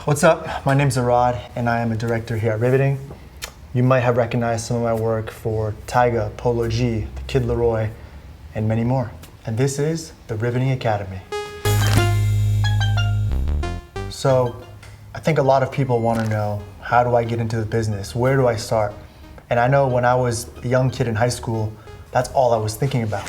What's up? My name's Arrad, and I am a director here at Riveting. You might have recognized some of my work for Tyga, Polo G, The Kid Leroy, and many more. And this is the Riveting Academy. So, I think a lot of people want to know, how do I get into the business? Where do I start? And I know when I was a young kid in high school, that's all I was thinking about.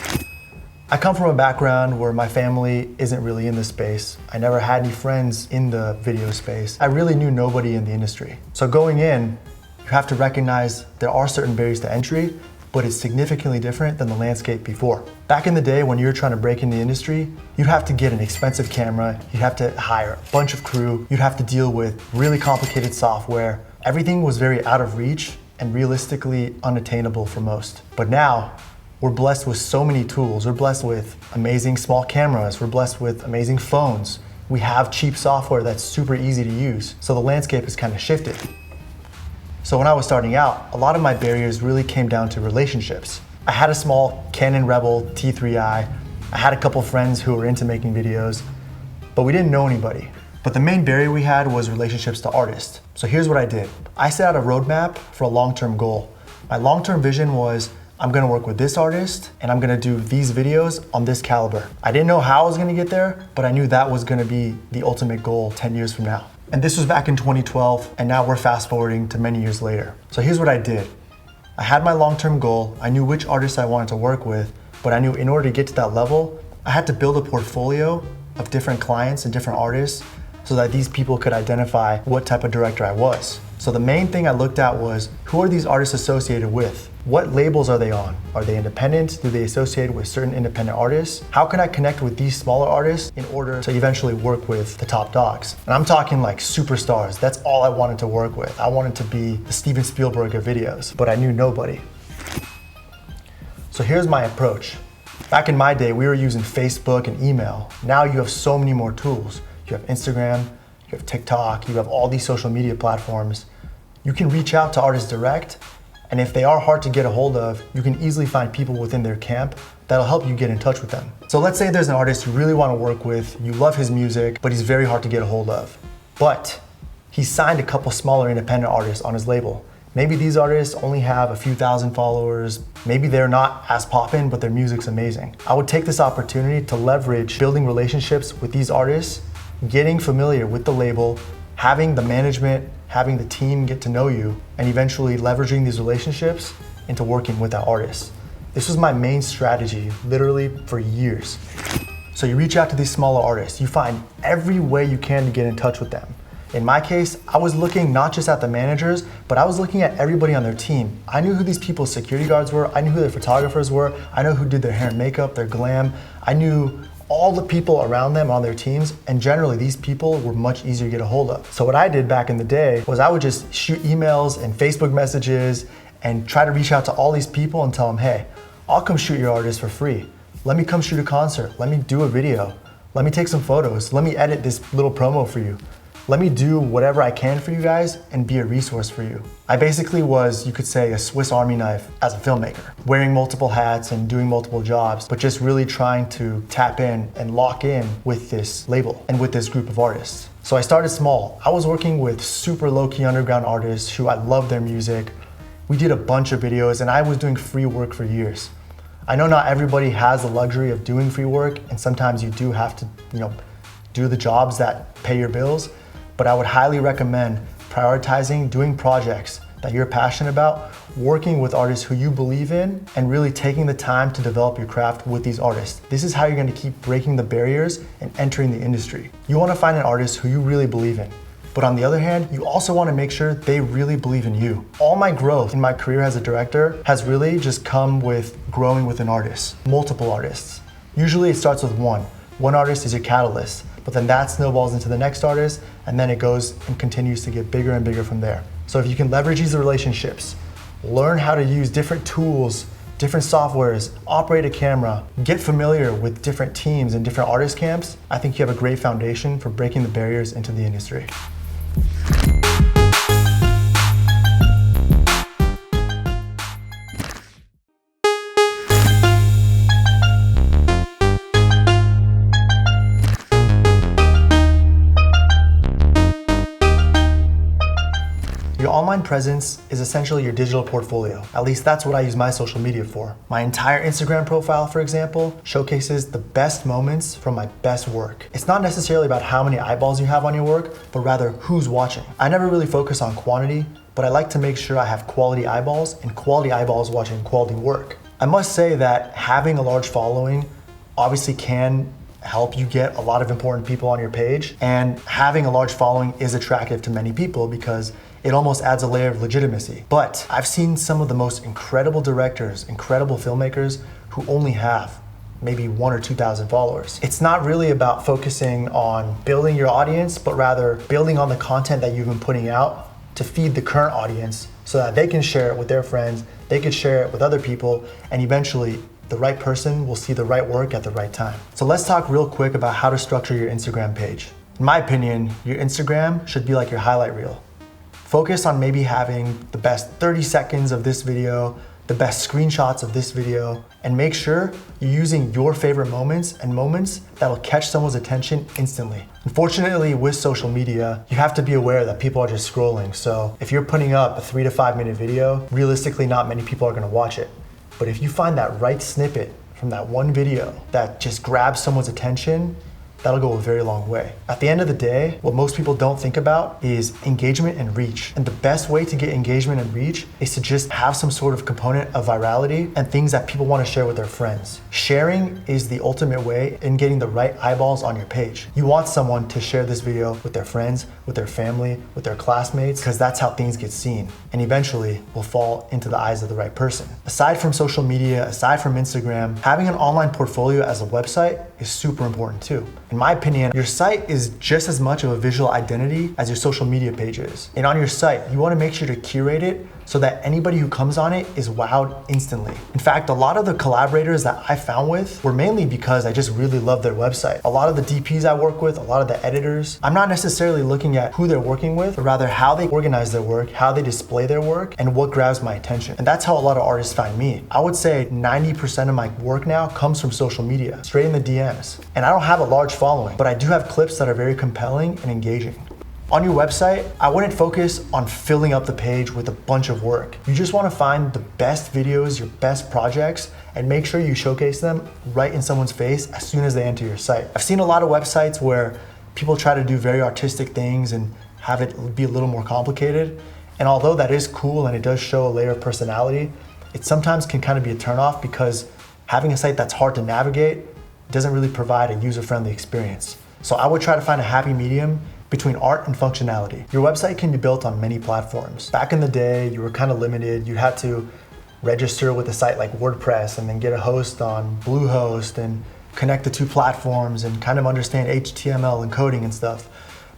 I come from a background where my family isn't really in the space. I never had any friends in the video space. I really knew nobody in the industry. So going in, you have to recognize there are certain barriers to entry, but it's significantly different than the landscape before. Back in the day when you were trying to break in the industry, you'd have to get an expensive camera, you'd have to hire a bunch of crew, you'd have to deal with really complicated software. Everything was very out of reach and realistically unattainable for most. But now, we're blessed with so many tools. We're blessed with amazing small cameras. We're blessed with amazing phones. We have cheap software that's super easy to use. So the landscape has kind of shifted. So when I was starting out, a lot of my barriers really came down to relationships. I had a small Canon Rebel T3i. I had a couple friends who were into making videos, but we didn't know anybody. But the main barrier we had was relationships to artists. So here's what I did. I set out a roadmap for a long-term goal. My long-term vision was, I'm gonna work with this artist and I'm gonna do these videos on this caliber. I didn't know how I was gonna get there, but I knew that was gonna be the ultimate goal 10 years from now. And this was back in 2012, and now we're fast forwarding to many years later. So here's what I did. I had my long-term goal, I knew which artists I wanted to work with, but I knew in order to get to that level, I had to build a portfolio of different clients and different artists so that these people could identify what type of director I was. So the main thing I looked at was, who are these artists associated with? What labels are they on? Are they independent? Do they associate with certain independent artists? How can I connect with these smaller artists in order to eventually work with the top dogs? And I'm talking like superstars. That's all I wanted to work with. I wanted to be the Steven Spielberg of videos, but I knew nobody. So here's my approach. Back in my day, we were using Facebook and email. Now you have so many more tools. You have Instagram, you have TikTok, you have all these social media platforms. You can reach out to artists direct, and if they are hard to get a hold of, you can easily find people within their camp that'll help you get in touch with them. So let's say there's an artist you really want to work with, you love his music, but he's very hard to get a hold of. But he signed a couple smaller independent artists on his label. Maybe these artists only have a few thousand followers. Maybe they're not as poppin', but their music's amazing. I would take this opportunity to leverage building relationships with these artists, getting familiar with the label, having the management, having the team get to know you, and eventually leveraging these relationships into working with that artist. This was my main strategy, literally for years. So you reach out to these smaller artists, you find every way you can to get in touch with them. In my case, I was looking not just at the managers, but I was looking at everybody on their team. I knew who these people's security guards were, I knew who their photographers were, I knew who did their hair and makeup, their glam, I knew all the people around them on their teams, and generally these people were much easier to get a hold of. So what I did back in the day was I would just shoot emails and Facebook messages and try to reach out to all these people and tell them, hey, I'll come shoot your artist for free. Let me come shoot a concert. Let me do a video. Let me take some photos. Let me edit this little promo for you. Let me do whatever I can for you guys and be a resource for you. I basically was, you could say, a Swiss Army knife as a filmmaker, wearing multiple hats and doing multiple jobs, but just really trying to tap in and lock in with this label and with this group of artists. So I started small. I was working with super low-key underground artists who I loved their music. We did a bunch of videos and I was doing free work for years. I know not everybody has the luxury of doing free work, and sometimes you do have to, do the jobs that pay your bills. But I would highly recommend prioritizing doing projects that you're passionate about, working with artists who you believe in, and really taking the time to develop your craft with these artists. This is how you're gonna keep breaking the barriers and entering the industry. You wanna find an artist who you really believe in. But on the other hand, you also wanna make sure they really believe in you. All my growth in my career as a director has really just come with growing with an artist, multiple artists. Usually it starts with one. One artist is your catalyst, but then that snowballs into the next artist, and then it goes and continues to get bigger and bigger from there. So if you can leverage these relationships, learn how to use different tools, different softwares, operate a camera, get familiar with different teams and different artist camps, I think you have a great foundation for breaking the barriers into the industry. online presence is essentially your digital portfolio. At least that's what I use my social media for. My entire Instagram profile, for example, showcases the best moments from my best work. It's not necessarily about how many eyeballs you have on your work, but rather who's watching. I never really focus on quantity, but I like to make sure I have quality eyeballs and quality eyeballs watching quality work. I must say that having a large following obviously can help you get a lot of important people on your page, and having a large following is attractive to many people because it almost adds a layer of legitimacy. But I've seen some of the most incredible directors, incredible filmmakers who only have maybe 1,000 or 2,000 followers. It's not really about focusing on building your audience, but rather building on the content that you've been putting out to feed the current audience so that they can share it with their friends, they can share it with other people, and eventually the right person will see the right work at the right time. So let's talk real quick about how to structure your Instagram page. In my opinion, your Instagram should be like your highlight reel. Focus on maybe having the best 30 seconds of this video, the best screenshots of this video, and make sure you're using your favorite moments and moments that'll catch someone's attention instantly. Unfortunately, with social media, you have to be aware that people are just scrolling. So if you're putting up a 3 to 5 minute video, realistically not many people are gonna watch it. But if you find that right snippet from that one video that just grabs someone's attention, that'll go a very long way. At the end of the day, what most people don't think about is engagement and reach. And the best way to get engagement and reach is to just have some sort of component of virality and things that people want to share with their friends. Sharing is the ultimate way in getting the right eyeballs on your page. You want someone to share this video with their friends, with their family, with their classmates, because that's how things get seen and eventually will fall into the eyes of the right person. Aside from social media, aside from Instagram, having an online portfolio as a website is super important too. In my opinion, your site is just as much of a visual identity as your social media page is. And on your site, you want to make sure to curate it so that anybody who comes on it is wowed instantly. In fact, a lot of the collaborators that I found with were mainly because I just really loved their website. A lot of the DPs I work with, a lot of the editors, I'm not necessarily looking at who they're working with, but rather how they organize their work, how they display their work, and what grabs my attention. And that's how a lot of artists find me. I would say 90% of my work now comes from social media, straight in the DMs. And I don't have a large following, but I do have clips that are very compelling and engaging. On your website, I wouldn't focus on filling up the page with a bunch of work. You just want to find the best videos, your best projects, and make sure you showcase them right in someone's face as soon as they enter your site. I've seen a lot of websites where people try to do very artistic things and have it be a little more complicated. And although that is cool and it does show a layer of personality, it sometimes can kind of be a turnoff because having a site that's hard to navigate doesn't really provide a user-friendly experience. So I would try to find a happy medium between art and functionality. Your website can be built on many platforms. Back in the day, you were kind of limited. You had to register with a site like WordPress and then get a host on Bluehost and connect the two platforms and kind of understand HTML and coding and stuff.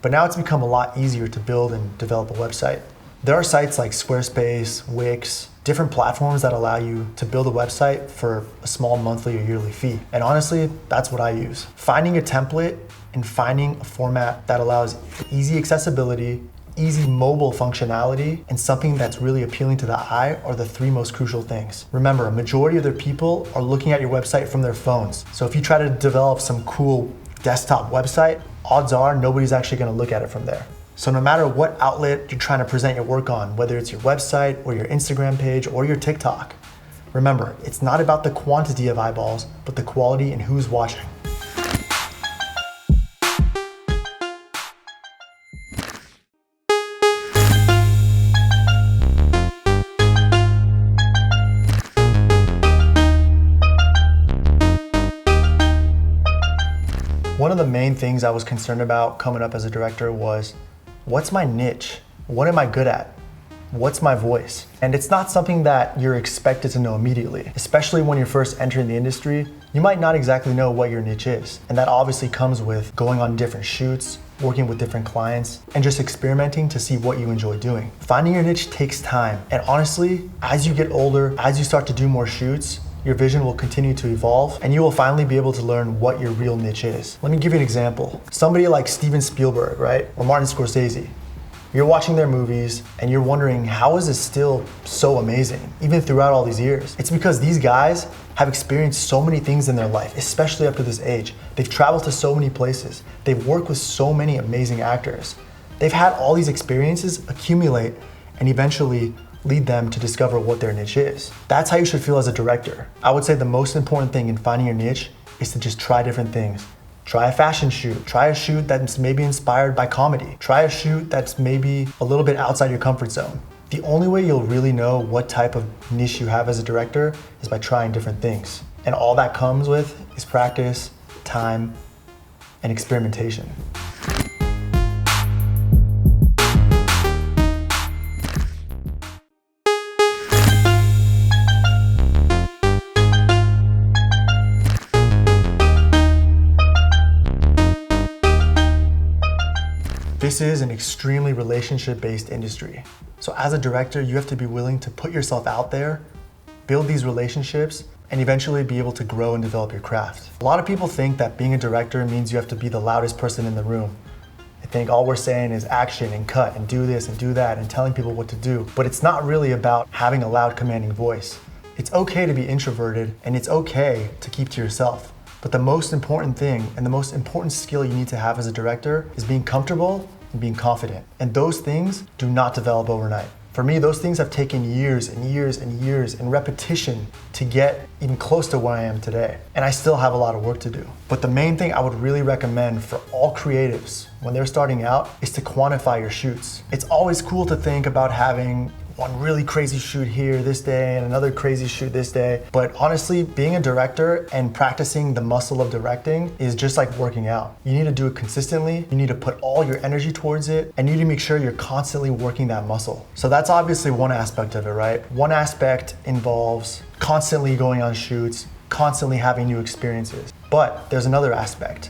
But now it's become a lot easier to build and develop a website. There are sites like Squarespace, Wix, different platforms that allow you to build a website for a small monthly or yearly fee. And honestly, that's what I use. Finding a template and finding a format that allows easy accessibility, easy mobile functionality, and something that's really appealing to the eye are the three most crucial things. Remember, a majority of their people are looking at your website from their phones. So if you try to develop some cool desktop website, odds are nobody's actually gonna look at it from there. So no matter what outlet you're trying to present your work on, whether it's your website or your Instagram page or your TikTok, remember, it's not about the quantity of eyeballs, but the quality and who's watching. One of the main things I was concerned about coming up as a director was, what's my niche? What am I good at? What's my voice? And it's not something that you're expected to know immediately, especially when you're first entering the industry. You might not exactly know what your niche is. And that obviously comes with going on different shoots, working with different clients, and just experimenting to see what you enjoy doing. Finding your niche takes time. And honestly, as you get older, as you start to do more shoots, your vision will continue to evolve and you will finally be able to learn what your real niche is. Let me give you an example. Somebody like Steven Spielberg, right? Or Martin Scorsese. You're watching their movies and you're wondering, how is it still so amazing, even throughout all these years? It's because these guys have experienced so many things in their life, especially up to this age. They've traveled to so many places. They've worked with so many amazing actors. They've had all these experiences accumulate, and eventually lead them to discover what their niche is. That's how you should feel as a director. I would say the most important thing in finding your niche is to just try different things. Try a fashion shoot. Try a shoot that's maybe inspired by comedy. Try a shoot that's maybe a little bit outside your comfort zone. The only way you'll really know what type of niche you have as a director is by trying different things. And all that comes with is practice, time, and experimentation. This is an extremely relationship-based industry. So as a director, you have to be willing to put yourself out there, build these relationships, and eventually be able to grow and develop your craft. A lot of people think that being a director means you have to be the loudest person in the room. They think all we're saying is action and cut and do this and do that and telling people what to do. But it's not really about having a loud, commanding voice. It's okay to be introverted, and it's okay to keep to yourself. But the most important thing and the most important skill you need to have as a director is being comfortable and being confident. And those things do not develop overnight. For me, those things have taken years and years and years and repetition to get even close to where I am today. And I still have a lot of work to do. But the main thing I would really recommend for all creatives when they're starting out is to quantify your shoots. It's always cool to think about having one really crazy shoot here this day and another crazy shoot this day. But honestly, being a director and practicing the muscle of directing is just like working out. You need to do it consistently. You need to put all your energy towards it, and you need to make sure you're constantly working that muscle. So that's obviously one aspect of it, right? One aspect involves constantly going on shoots, constantly having new experiences. But there's another aspect.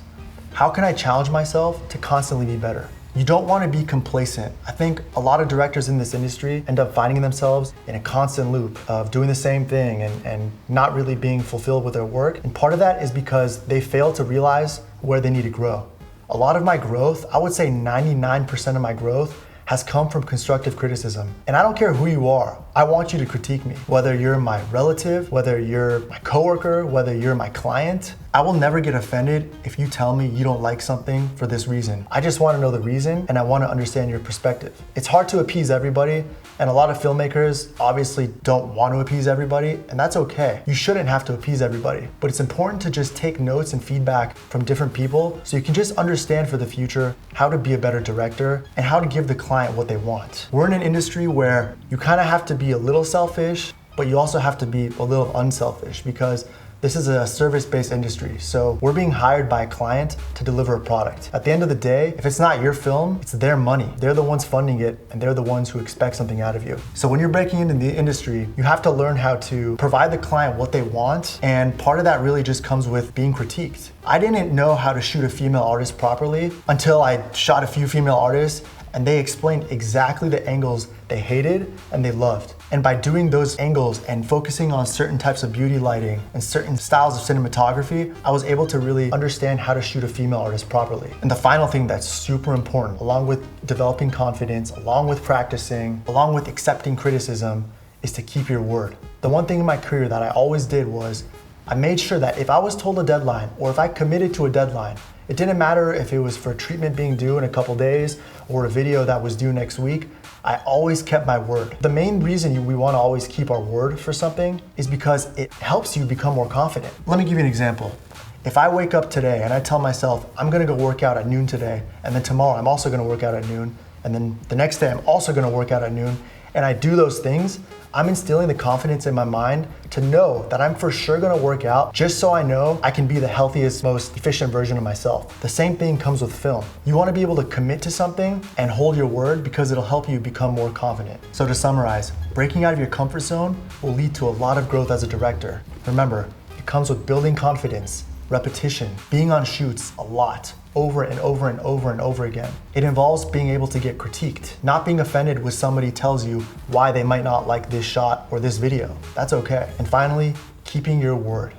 How can I challenge myself to constantly be better? You don't want to be complacent. I think a lot of directors in this industry end up finding themselves in a constant loop of doing the same thing and not really being fulfilled with their work. And part of that is because they fail to realize where they need to grow. A lot of my growth, I would say 99% of my growth, has come from constructive criticism. And I don't care who you are, I want you to critique me. Whether you're my relative, whether you're my coworker, whether you're my client, I will never get offended if you tell me you don't like something for this reason. I just want to know the reason, and I want to understand your perspective. It's hard to appease everybody, and a lot of filmmakers obviously don't want to appease everybody, and that's okay. You shouldn't have to appease everybody, but it's important to just take notes and feedback from different people so you can just understand for the future how to be a better director and how to give the client what they want. We're in an industry where you kind of have to be a little selfish, but you also have to be a little unselfish, because this is a service-based industry, so we're being hired by a client to deliver a product. At the end of the day, if it's not your film, it's their money. They're the ones funding it, and they're the ones who expect something out of you. So when you're breaking into the industry, you have to learn how to provide the client what they want, and part of that really just comes with being critiqued. I didn't know how to shoot a female artist properly until I shot a few female artists, and they explained exactly the angles they hated and they loved. And by doing those angles and focusing on certain types of beauty lighting and certain styles of cinematography, I was able to really understand how to shoot a female artist properly. And the final thing that's super important, along with developing confidence, along with practicing, along with accepting criticism, is to keep your word. The one thing in my career that I always did was I made sure that if I was told a deadline or if I committed to a deadline, it didn't matter if it was for treatment being due in a couple days or a video that was due next week, I always kept my word. The main reason we want to always keep our word for something is because it helps you become more confident. Let me give you an example. If I wake up today and I tell myself, I'm gonna go work out at noon today, and then tomorrow I'm also gonna work out at noon, and then the next day I'm also gonna work out at noon, and I do those things, I'm instilling the confidence in my mind to know that I'm for sure gonna work out just so I know I can be the healthiest, most efficient version of myself. The same thing comes with film. You wanna be able to commit to something and hold your word because it'll help you become more confident. So to summarize, breaking out of your comfort zone will lead to a lot of growth as a director. Remember, it comes with building confidence, repetition, being on shoots a lot, over and over and over and over again. It involves being able to get critiqued, not being offended when somebody tells you why they might not like this shot or this video. That's okay. And finally, keeping your word.